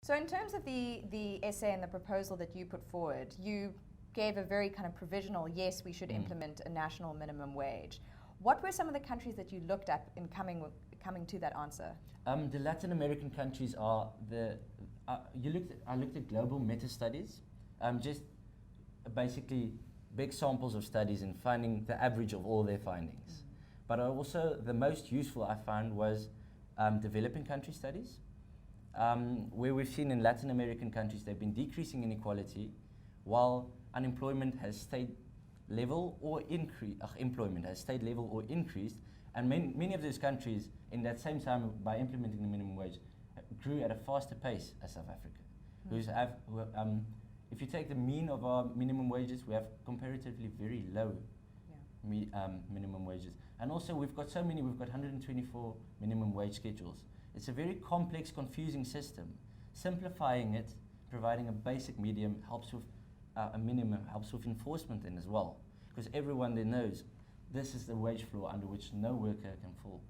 So in terms of the essay and the proposal that you put forward, you gave a very kind of provisional, yes, we should implement a national minimum wage. What were some of the countries that you looked at in coming to that answer? The Latin American countries are I looked at global meta-studies, just basically big samples of studies and finding the average of all their findings. But also the most useful I found was developing country studies, where we've seen in Latin American countries they've been decreasing inequality while unemployment has stayed level or employment has stayed level or increased, and many of those countries in that same time by implementing the minimum wage grew at a faster pace as South Africa. If you take the mean of our minimum wages, we have comparatively very low minimum wages. And also we've got 124 minimum wage schedules. It's a very complex, confusing system. Simplifying it, providing a basic medium helps with a minimum, helps with enforcement then as well. Because everyone there knows this is the wage floor under which no worker can fall.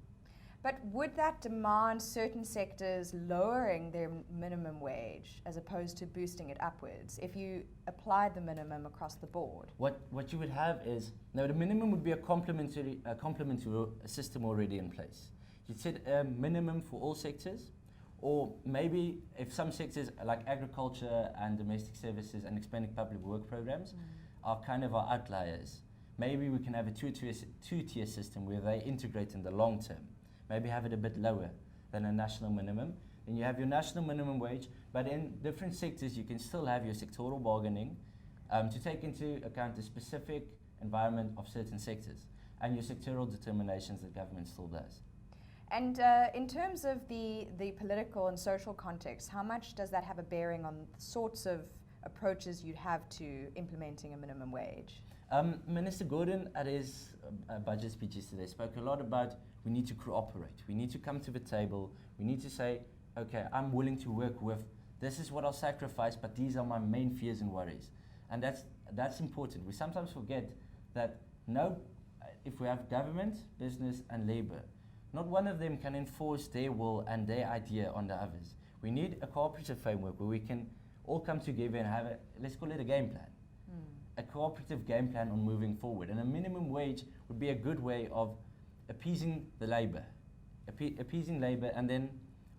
But would that demand certain sectors lowering their minimum wage as opposed to boosting it upwards if you applied the minimum across the board? What you would have is, the minimum would be a complement to a system already in place. You'd set a minimum for all sectors, or maybe if some sectors like agriculture and domestic services and expanding public work programs are kind of our outliers, maybe we can have a two-tier system where they integrate in the long term. Maybe have it a bit lower than a national minimum. Then you have your national minimum wage, but in different sectors you can still have your sectoral bargaining to take into account the specific environment of certain sectors and your sectoral determinations that government still does. And in terms of the political and social context, how much does that have a bearing on the sorts of approaches you'd have to implementing a minimum wage? Minister Gordon at his budget speeches today spoke a lot about we need to cooperate, we need to come to the table, we need to say, okay, I'm willing to work with, this is what I'll sacrifice, but these are my main fears and worries. And that's important. We sometimes forget that if we have government, business and labor, not one of them can enforce their will and their idea on the others. We need a cooperative framework where we can all come together and have let's call it a game plan. A cooperative game plan on moving forward. And a minimum wage would be a good way of appeasing the labor. Appeasing labor, and then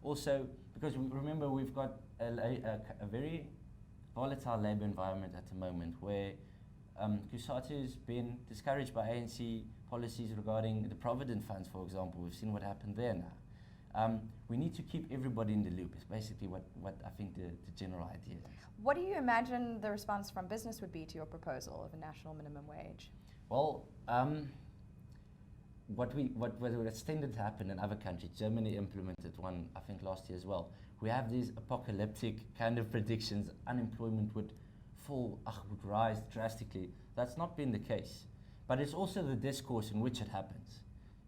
also, because remember we've got a very volatile labor environment at the moment where COSATU has been discouraged by ANC policies regarding the provident funds, for example. We've seen what happened there now. We need to keep everybody in the loop is basically what I think the general idea is. What do you imagine the response from business would be to your proposal of a national minimum wage? Well, what's tended to happen in other countries, Germany implemented one, I think, last year as well. We have these apocalyptic kind of predictions, unemployment would fall, would rise drastically. That's not been the case. But it's also the discourse in which it happens.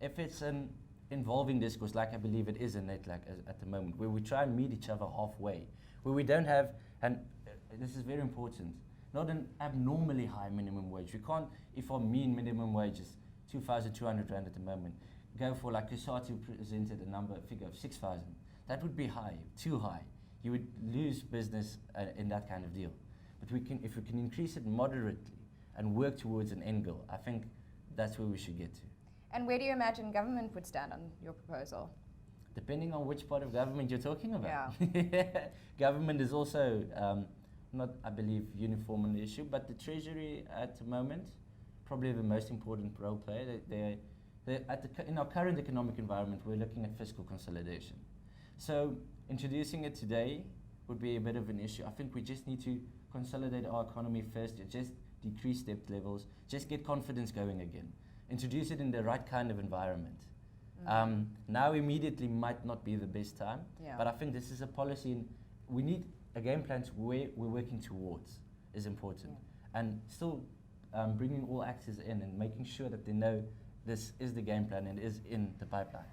If it's an involving discourse, like I believe it is in NETLAC at the moment, where we try and meet each other halfway, where we don't have, and this is very important, not an abnormally high minimum wage. We can't, if our mean minimum wage is 2,200 Rand at the moment, go for like COSATU presented a figure of 6,000. That would be high, too high. You would lose business in that kind of deal. But if we can increase it moderately and work towards an end goal, I think that's where we should get to. And where do you imagine government would stand on your proposal? Depending on which part of government you're talking about. Yeah. Government is also not, I believe, uniform on the issue, but the Treasury at the moment, probably the most important role player. In our current economic environment, we're looking at fiscal consolidation. So introducing it today would be a bit of an issue. I think we just need to consolidate our economy first, just decrease debt levels, just get confidence going again. Introduce it in the right kind of environment. Now immediately might not be the best time, but I think this is a policy, we need a game plan to where we're working towards is important. And still bringing all actors in and making sure that they know this is the game plan and is in the pipeline.